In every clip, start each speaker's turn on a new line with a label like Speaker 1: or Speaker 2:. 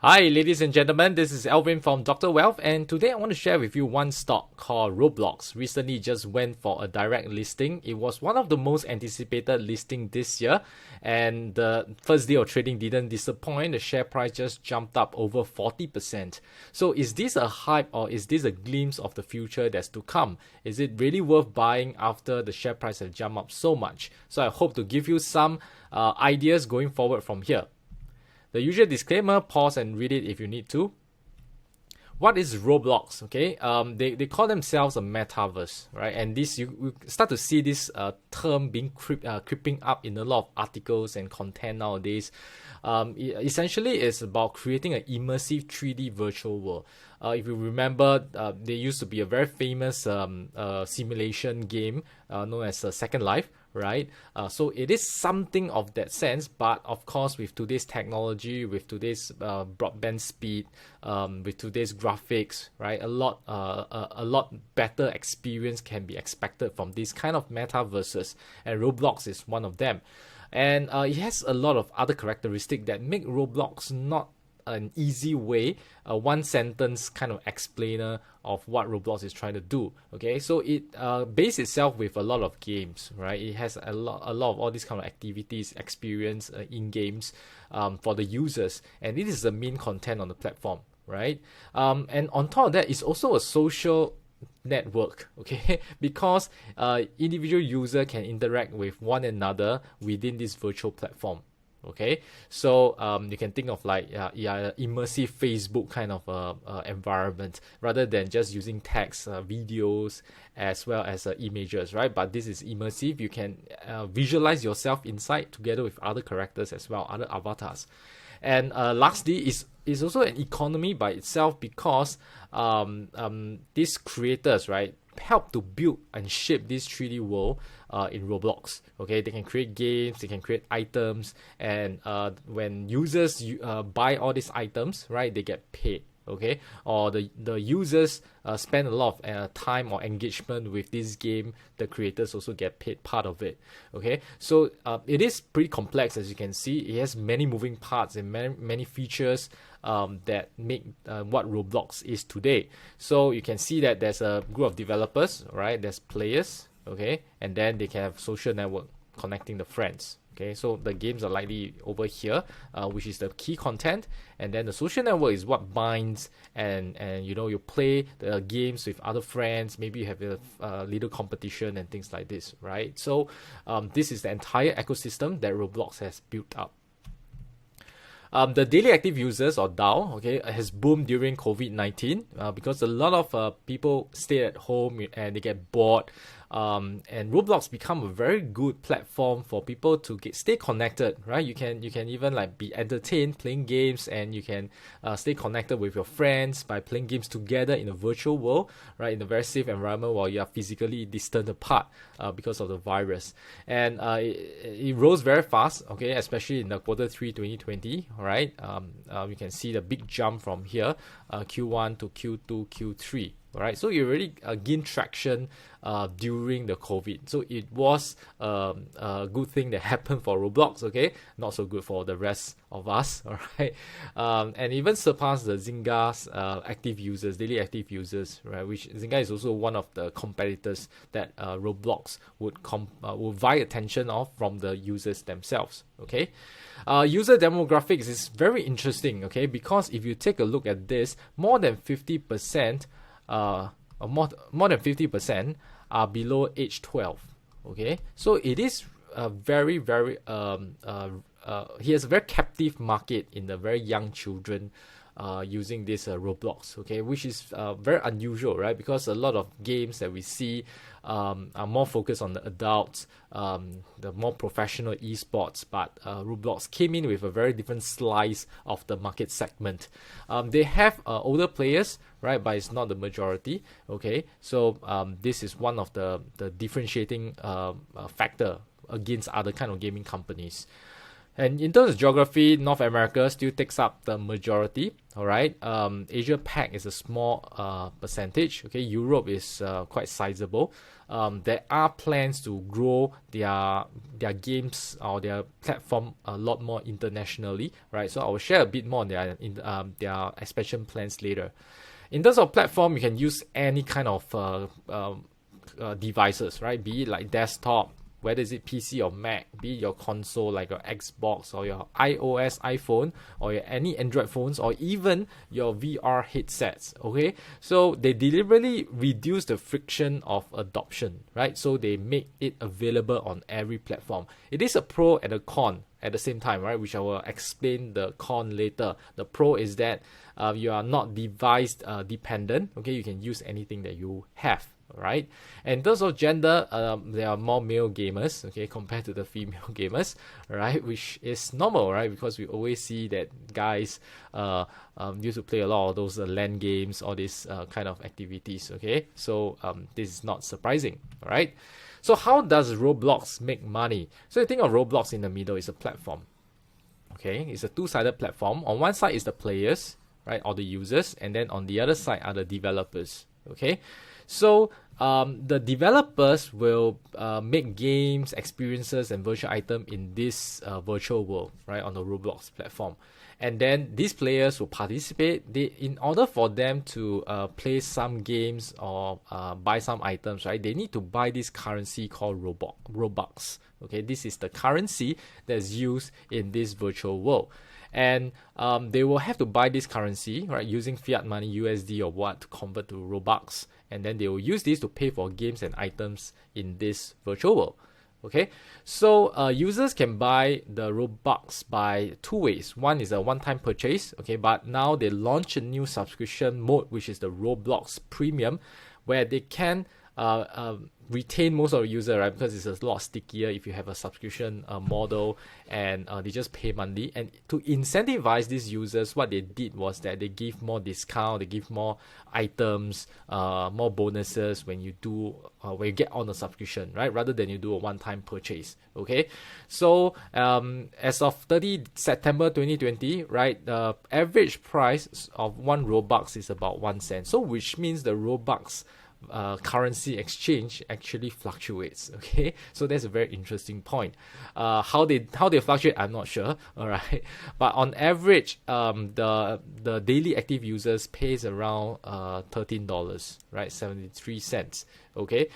Speaker 1: Hi, ladies and gentlemen, this is Alvin from Dr. Wealth, and today I want to share with you one stock called Roblox. Recently just went for a direct listing. It was one of the most anticipated listing this year, and the first day of trading didn't disappoint. The share price just jumped up over 40%. So is this a hype or is this a glimpse of the future that's to come? Is it really worth buying after the share price has jumped up so much? So I hope to give you some ideas going forward from here. The usual disclaimer, pause and read it if you need to. What is Roblox? Okay, they call themselves a metaverse, right? And this you start to see this term being creeping up in a lot of articles and content nowadays. Essentially, it's about creating an immersive 3D virtual world. If you remember, there used to be a very famous simulation game known as Second Life, right? So it is something of that sense, but of course with today's technology, with today's broadband speed, with today's graphics, right, a lot better experience can be expected from this kind of metaverses, and Roblox is one of them. And it has a lot of other characteristics that make Roblox not an easy way, a one sentence kind of explainer of what Roblox is trying to do. Okay, so it bases itself with a lot of games, right? It has a lot of all these kind of activities, experience in games for the users, and it is the main content on the platform, right? And on top of that, it's also a social network, okay, because individual user can interact with one another within this virtual platform. Okay, so you can think of like immersive Facebook kind of environment rather than just using text, videos, as well as images, right? But this is immersive. You can visualize yourself inside together with other characters as well, other avatars. And lastly, is also an economy by itself because these creators, right, help to build and shape this 3D world in Roblox. Okay, they can create games, they can create items, and when users buy all these items, right, they get paid. Okay, or the users spend a lot of time or engagement with this game, the creators also get paid part of it. Okay, so it is pretty complex, as you can see. It has many moving parts and many features that make what Roblox is today. So you can see that there's a group of developers, right? There's players, okay, and then they can have social network connecting the friends. Okay, so the games are likely over here, which is the key content, and then the social network is what binds and you play the games with other friends. Maybe you have a little competition and things like this, right? So this is the entire ecosystem that Roblox has built up. The daily active users, or DAO, okay, has boomed during COVID-19 because a lot of people stay at home and they get bored. And Roblox become a very good platform for people to stay connected, right? You can even like be entertained playing games, and you can stay connected with your friends by playing games together in a virtual world, right? In a very safe environment while you are physically distant apart because of the virus. And it rose very fast, okay, especially in the Q3 2020, right? You can see the big jump from here, Q1 to Q2, Q3. All right, so you already gained traction during the COVID. So it was a good thing that happened for Roblox, okay? Not so good for the rest of us, all right? And even surpassed the Zynga's active users, daily active users, right? Which Zynga is also one of the competitors that Roblox would vie attention of from the users themselves, okay? User demographics is very interesting, okay? Because if you take a look at this, more than 50%, more than 50% are below age 12. Okay, so it is very he has a very captive market in the very young children using this Roblox, okay, which is very unusual, right? Because a lot of games that we see are more focused on the adults, the more professional esports, but Roblox came in with a very different slice of the market segment. They have older players, right, but it's not the majority, okay? So this is one of the differentiating factor against other kind of gaming companies. And in terms of geography, North America still takes up the majority. All right. Asia Pac is a small percentage. Okay. Europe is quite sizable. There are plans to grow their games or their platform a lot more internationally. Right. So I will share a bit more on their expansion plans later. In terms of platform, you can use any kind of devices, right? Be it like desktop, whether is it PC or Mac, be it your console like your Xbox or your iOS iPhone or any Android phones or even your VR headsets. Okay, so they deliberately reduce the friction of adoption, right? So they make it available on every platform. It is a pro and a con at the same time, right? Which I will explain the con later. The pro is that you are not device dependent. Okay, you can use anything that you have. Right, and in terms of gender, there are more male gamers, okay, compared to the female gamers, right, which is normal, right, because we always see that guys used to play a lot of those LAN games, all these kind of activities, okay, so this is not surprising, right? So how does Roblox make money? So you think of Roblox in the middle is a platform, okay, it's a two-sided platform. On one side is the players, right, or the users, and then on the other side are the developers, okay. So the developers will make games, experiences, and virtual items in this virtual world, right, on the Roblox platform. And then these players will participate. In order for them to play some games or buy some items, right, they need to buy this currency called Robux. Okay, this is the currency that's used in this virtual world. And they will have to buy this currency, right, using fiat money, USD or what, to convert to Robux. And then they will use this to pay for games and items in this virtual world. Okay, so users can buy the Robux by two ways. One is a one-time purchase, okay, but now they launch a new subscription mode, which is the Roblox Premium, where they can retain most of the user, right? Because it's a lot stickier if you have a subscription model and they just pay monthly. And to incentivize these users, what they did was that they give more discount, they give more items, more bonuses when you get on a subscription, right? Rather than you do a one-time purchase. Okay, so as of 30 September 2020, right, the average price of one Robux is about 1 cent. So which means the Robux currency exchange actually fluctuates. Okay, so that's a very interesting point. How they fluctuate, I'm not sure. All right, but on average, the daily active users pays around $13, right, 73 cents. Okay,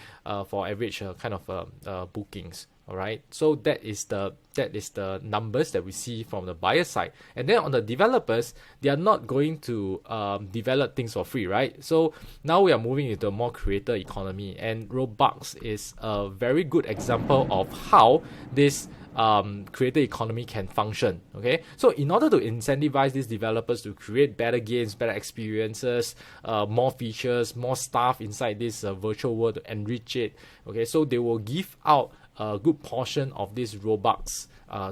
Speaker 1: for average kind of bookings. All right, so that is the numbers that we see from the buyer side. And then on the developers, they are not going to develop things for free, right? So now we are moving into a more creator economy, and Robux is a very good example of how this creator economy can function. Okay, so in order to incentivize these developers to create better games, better experiences, more features, more stuff inside this virtual world to enrich it, okay, so they will give out a good portion of this Robux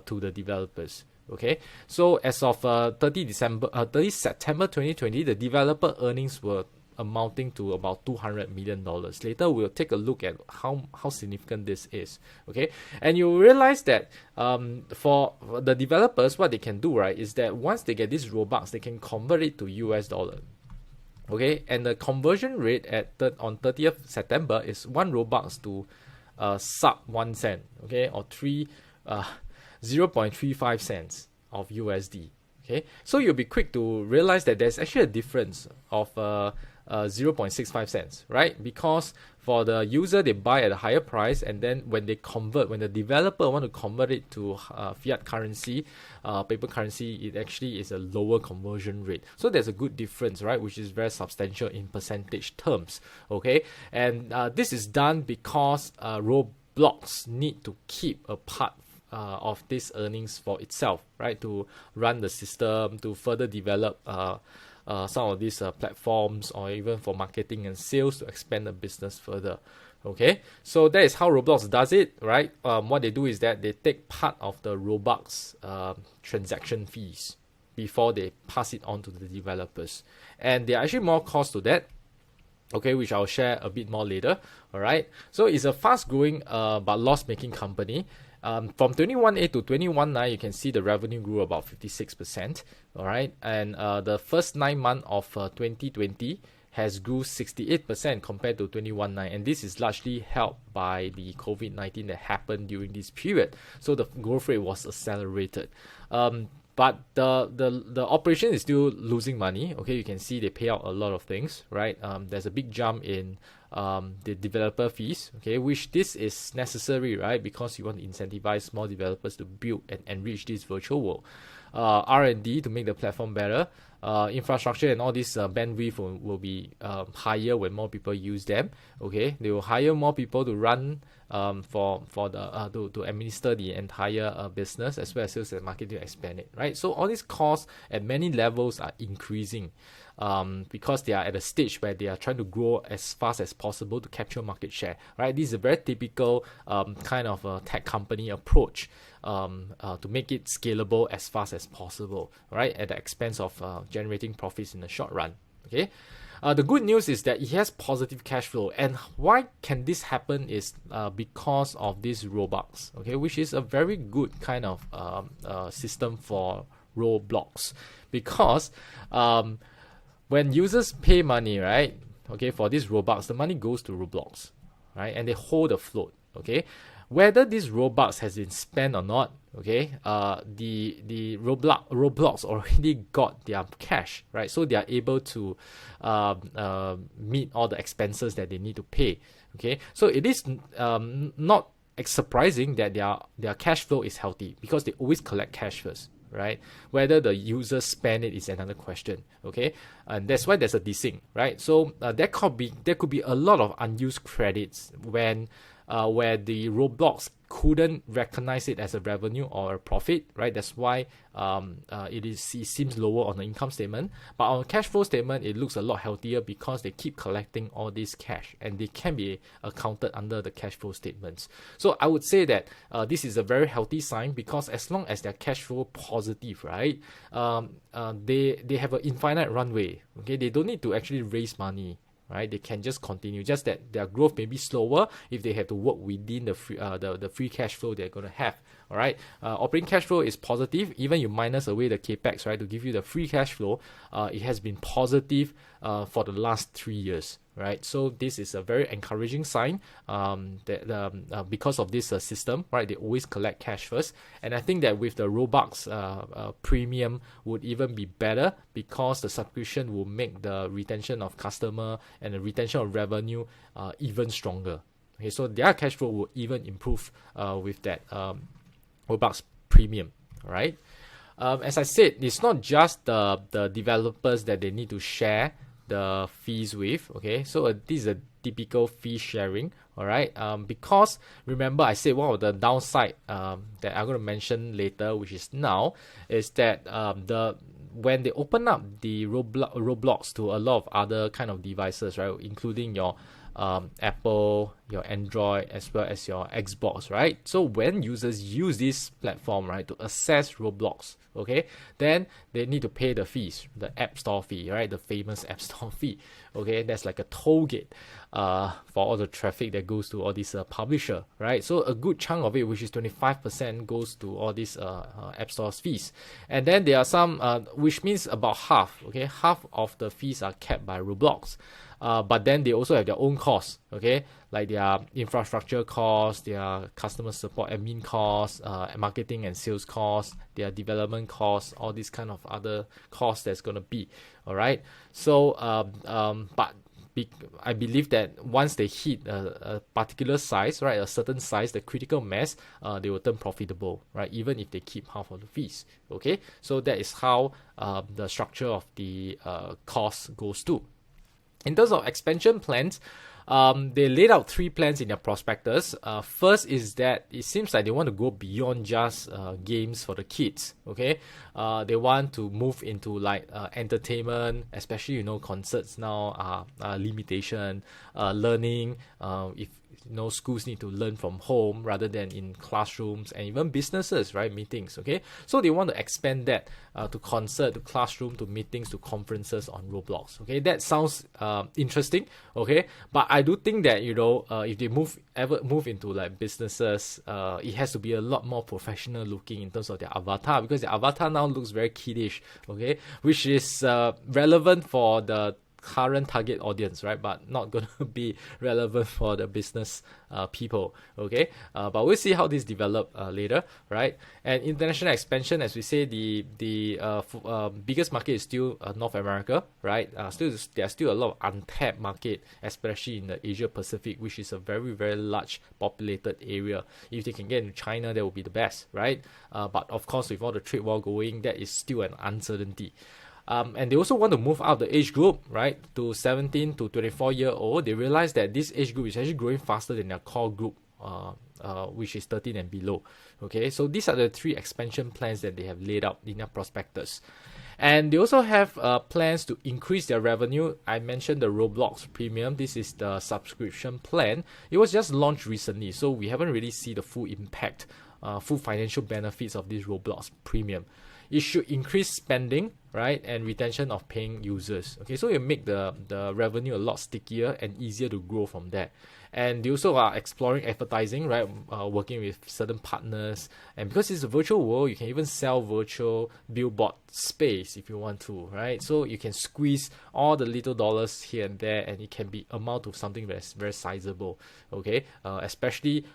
Speaker 1: to the developers. Okay, so as of 30 September 2020, the developer earnings were amounting to about $200 million. Later, we'll take a look at how significant this is. Okay, and you realize that for the developers, what they can do, right, is that once they get this Robux, they can convert it to US dollar. Okay, and the conversion rate on 30th September is 1 Robux to sub 1 cent, okay, or 0.35 cents of USD. Okay, so you'll be quick to realize that there's actually a difference of 0.65 cents, right? Because for the user, they buy at a higher price, and then when the developer want to convert it to fiat currency, paper currency, it actually is a lower conversion rate. So there's a good difference, right? Which is very substantial in percentage terms. Okay, and this is done because Roblox need to keep a part of this earnings for itself, right? To run the system, to further develop some of these platforms, or even for marketing and sales to expand the business further. Okay, so that is how Roblox does it, right? What they do is that they take part of the Robux transaction fees before they pass it on to the developers, and there are actually more costs to that. Okay, which I'll share a bit more later. All right, so it's a fast-growing but loss-making company. From 21A to 21.9, you can see the revenue grew about 56%. All right, and the first 9 months of 2020 has grew 68% compared to 21.9, and this is largely helped by the COVID-19 that happened during this period. So the growth rate was accelerated. But the operation is still losing money. Okay, you can see they pay out a lot of things, right? There's a big jump in the developer fees, okay, which this is necessary, right? Because you want to incentivize small developers to build and enrich this virtual world. R&D to make the platform better. Infrastructure and all this bandwidth will be higher when more people use them. Okay, they will hire more people to run for the to administer the entire business, as well as sales and marketing to expand it. Right, so all these costs at many levels are increasing because they are at a stage where they are trying to grow as fast as possible to capture market share. Right, this is a very typical kind of tech company approach. To make it scalable as fast as possible, right, at the expense of generating profits in the short run. Okay, the good news is that it has positive cash flow, and why can this happen is because of this Robux, okay, which is a very good kind of system for Roblox, because when users pay money, right, okay, for this Robux, the money goes to Roblox, right, and they hold the float, okay. Whether this Robux has been spent or not, okay, the Roblox already got their cash, right? So they are able to meet all the expenses that they need to pay, okay? So it is not surprising that their cash flow is healthy, because they always collect cash first, right? Whether the users spend it is another question, okay? And that's why there's a desync, right? So there could be a lot of unused credits when where the Roblox couldn't recognize it as a revenue or a profit, right? That's why it seems lower on the income statement, but on cash flow statement it looks a lot healthier, because they keep collecting all this cash and they can be accounted under the cash flow statements. So I would say that this is a very healthy sign, because as long as their cash flow positive, right, they have an infinite runway. Okay, they don't need to actually raise money. Right, they can just continue. Just that their growth may be slower if they have to work within the free cash flow they're going to have. All right, operating cash flow is positive. Even you minus away the capex, right, to give you the free cash flow, it has been positive for the last 3 years. Right, so this is a very encouraging sign that because of this system, right, they always collect cash first, and I think that with the Robux premium would even be better, because the subscription will make the retention of customer and the retention of revenue even stronger. Okay, so their cash flow will even improve with that Robux premium. Right, as I said, it's not just the developers that they need to share the fees with. Okay, so this is a typical fee sharing. All right, because remember I said one of the downside that I'm going to mention later, which is now, is that when they open up the Roblox to a lot of other kind of devices, right, including your Apple, your Android, as well as your Xbox, right? So when users use this platform, right, to access Roblox, okay, then they need to pay the fees, the App Store fee, right, the famous App Store fee. Okay, that's like a toll gate for all the traffic that goes to all these publisher, right? So a good chunk of it, which is 25%, goes to all these App Store fees, and then there are some, which means about half. Okay, half of the fees are kept by Roblox. But then they also have their own costs, okay, like their infrastructure costs, their customer support admin costs, marketing and sales costs, their development costs, all these kind of other costs that's going to be, all right. So, I believe that once they hit a particular size, right, a certain size, the critical mass, they will turn profitable, right, even if they keep half of the fees, okay. So that is how the structure of the cost goes to. In terms of expansion plans, they laid out 3 plans in their prospectus. First is that it seems like they want to go beyond just games for the kids. Okay, they want to move into like entertainment, especially concerts now are limitation, learning. schools need to learn from home rather than in classrooms, and even businesses, right, meetings. Okay, so they want to expand that to concert, to classroom, to meetings, to conferences on Roblox. Okay, that sounds interesting. Okay, but I do think that if they move into like businesses, it has to be a lot more professional looking in terms of their avatar, because the avatar now looks very kiddish. Okay, which is relevant for the current target audience, right, but not going to be relevant for the business people. Okay, but we'll see how this develop later, right? And international expansion, as we say, the biggest market is still North America, right? There's still a lot of untapped market, especially in the Asia Pacific, which is a very, very large populated area. If they can get into China, that would be the best, right? But of course, with all the trade war going, that is still an uncertainty. And they also want to move out the age group, right, to 17 to 24-year-old. They realize that this age group is actually growing faster than their core group, which is 13 and below. Okay, so these are the 3 expansion plans that they have laid out in their prospectus. And they also have plans to increase their revenue. I mentioned the Roblox Premium. This is the subscription plan. It was just launched recently, so we haven't really seen the full impact, full financial benefits of this Roblox Premium. It should increase spending, right, and retention of paying users. Okay, so it make the revenue a lot stickier and easier to grow from there. And they also are exploring advertising, right, working with certain partners. And because it's a virtual world, you can even sell virtual billboard space if you want to, right? So you can squeeze all the little dollars here and there, and it can be amount to something that's very sizable. Okay, especially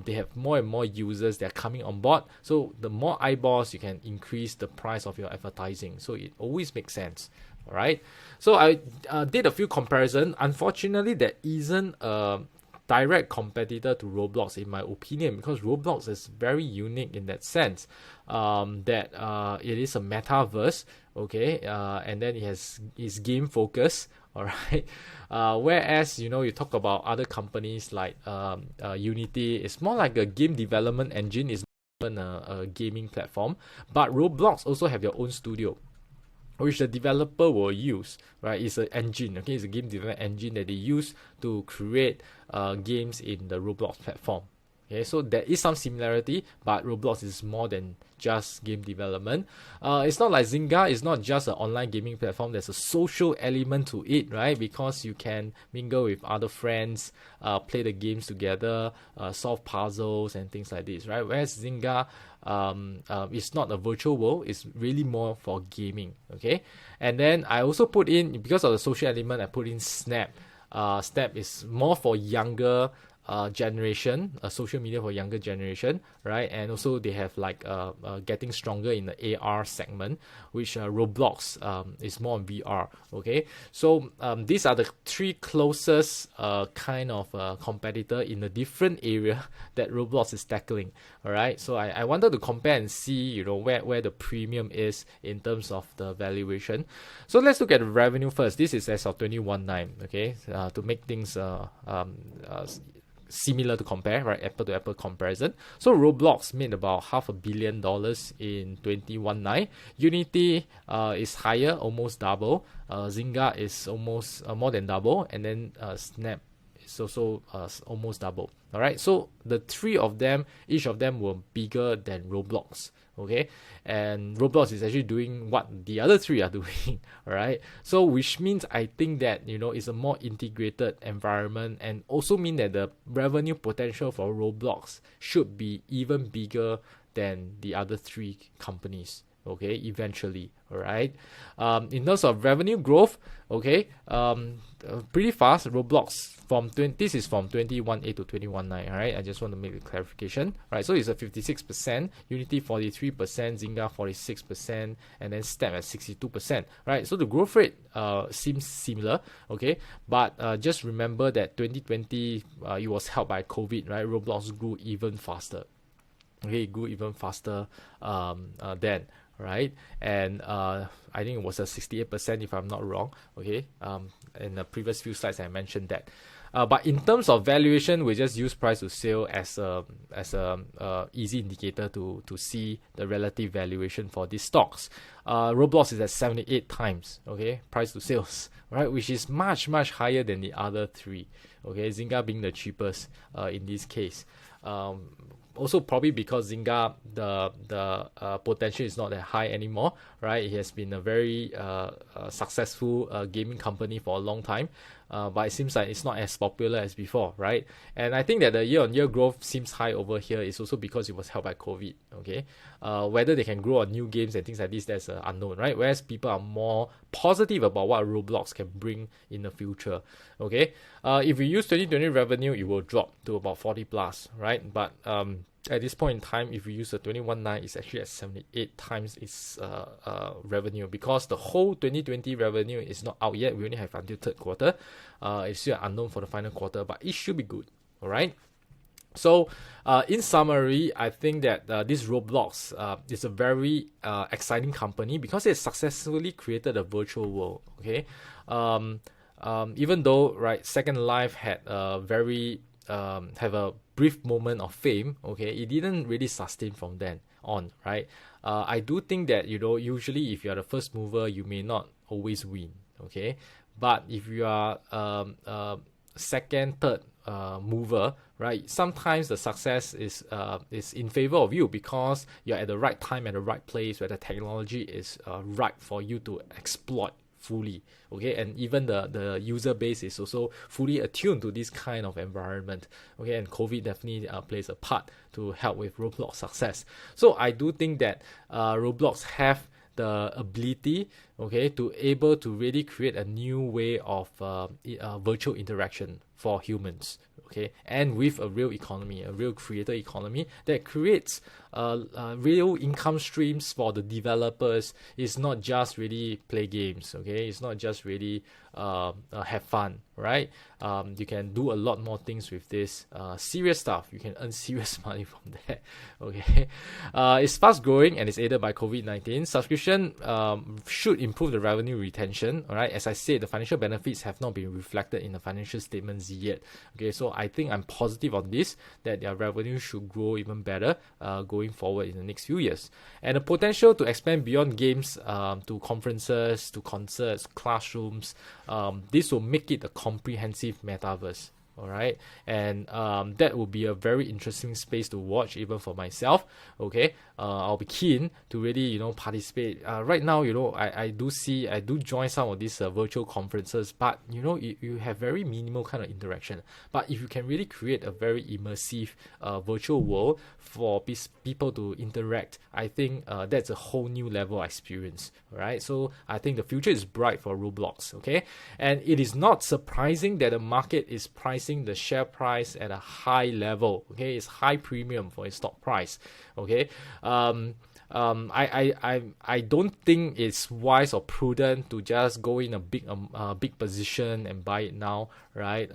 Speaker 1: they have more and more users that are coming on board. So the more eyeballs, you can increase the price of your advertising. So it always makes sense. All right. So I did a few comparisons. Unfortunately, there isn't a direct competitor to Roblox in my opinion, because Roblox is very unique in that sense, that it is a metaverse, okay, and then it's game focused, all right. Whereas you talk about other companies like Unity, it's more like a game development engine, is not a gaming platform. But Roblox also have their own studio, which the developer will use, right? It's an engine, okay? It's a game development engine that they use to create games in the Roblox platform. Okay, so there is some similarity, but Roblox is more than just game development. It's not like Zynga. It's not just an online gaming platform. There's a social element to it, right? Because you can mingle with other friends, play the games together, solve puzzles and things like this, right? Whereas Zynga, it's not a virtual world. It's really more for gaming, okay? And then I also put in, because of the social element, I put in Snap. Snap is more for younger generation, social media for younger generation, right? And also they have like getting stronger in the AR segment, which Roblox is more on VR. Okay, so these are the 3 closest kind of competitor in a different area that Roblox is tackling. All right, so I wanted to compare and see where the premium is in terms of the valuation. So let's look at the revenue first. This is as of 21/9. Okay, to make things similar to compare, right? Apple to apple comparison. So Roblox made about $500 million in 21/9. Unity is higher, almost double. Zynga is almost more than double, and then Snap is also almost double. All right, so the 3 of them, each of them were bigger than Roblox. Okay, and Roblox is actually doing what the other 3 are doing. All right, so which means I think that it's a more integrated environment, and also mean that the revenue potential for Roblox should be even bigger than the other 3 companies. Okay, eventually. All right, in terms of revenue growth, okay, pretty fast. Roblox this is from 21/8 to 21/9. All right, I just want to make a clarification. All right, so it's a 56%, Unity 43%, Zynga 46%, and then Snap at 62%. Right, so the growth rate seems similar. Okay, but just remember that 2020 it was helped by COVID. Right, Roblox grew even faster. Okay, it grew even faster then. right? And I think it was a 68% if I'm not wrong. Okay, in the previous few slides I mentioned that. But in terms of valuation, we just use price to sale as a easy indicator to see the relative valuation for these stocks. Roblox is at 78 times, okay, price to sales, right, which is much higher than the other three. Okay, Zynga being the cheapest in this case. Also probably because Zynga, the potential is not that high anymore, right? It has been a very successful gaming company for a long time, but it seems like it's not as popular as before, right? And I think that the year-on-year growth seems high over here is also because it was helped by COVID, okay? Whether they can grow on new games and things like this, that's unknown, right? Whereas people are more positive about what Roblox can bring in the future, okay? If we use 2020 revenue, it will drop to about 40 plus, right? But at this point in time, if we use the 21.9, it's actually at 78 times its revenue, because the whole 2020 revenue is not out yet. We only have until third quarter. It's still unknown for the final quarter, but it should be good, all right? So, in summary, I think that this Roblox is a very exciting company because it successfully created a virtual world, okay? Even though, right, Second Life had a very have a brief moment of fame, okay, it didn't really sustain from then on, right? I do think that, you know, usually if you are the first mover, you may not always win, okay? But if you are second, third mover, right, sometimes the success is in favor of you because you're at the right time at the right place where the technology is right for you to exploit fully, okay? And even the user base is also fully attuned to this kind of environment, okay? And COVID definitely plays a part to help with Roblox success. So I do think that Roblox have the ability, okay, to able to really create a new way of virtual interaction for humans, okay, and with a real economy, a real creator economy that creates real income streams for the developers. It's not just really play games, okay, it's not just really have fun, right? You can do a lot more things with this serious stuff. You can earn serious money from that, okay? It's fast growing and it's aided by COVID-19. Subscription should improve the revenue retention, all right? As I said, the financial benefits have not been reflected in the financial statements yet, okay? So I think I'm positive on this, that their revenue should grow even better going forward in the next few years. And the potential to expand beyond games to conferences, to concerts, classrooms, this will make it a comprehensive metaverse, all right? And that will be a very interesting space to watch even for myself, okay? I'll be keen to really, you know, participate. Right now, you know, I do join some of these virtual conferences, but you know, you have very minimal kind of interaction. But if you can really create a very immersive virtual world for people to interact, I think that's a whole new level of experience, right? So I think the future is bright for Roblox, okay? And it is not surprising that the market is pricing the share price at a high level, okay? It's high premium for its stock price, okay? I don't think it's wise or prudent to just go in a big position and buy it now, right?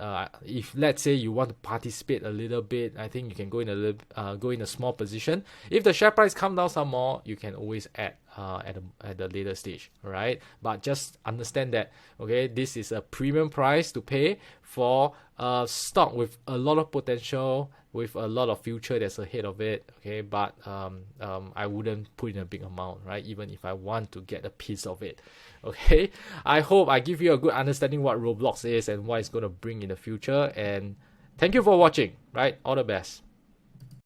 Speaker 1: If let's say you want to participate a little bit, I think you can go in a small position. If the share price come down some more, you can always add at the later stage, right? But just understand that, okay, this is a premium price to pay for a stock with a lot of potential, with a lot of future that's ahead of it, okay? But I wouldn't put in a big amount, right? Even if I want to get a piece of it, okay? I hope I give you a good understanding what Roblox is and what it's going to bring in the future. And thank you for watching, right? All the best.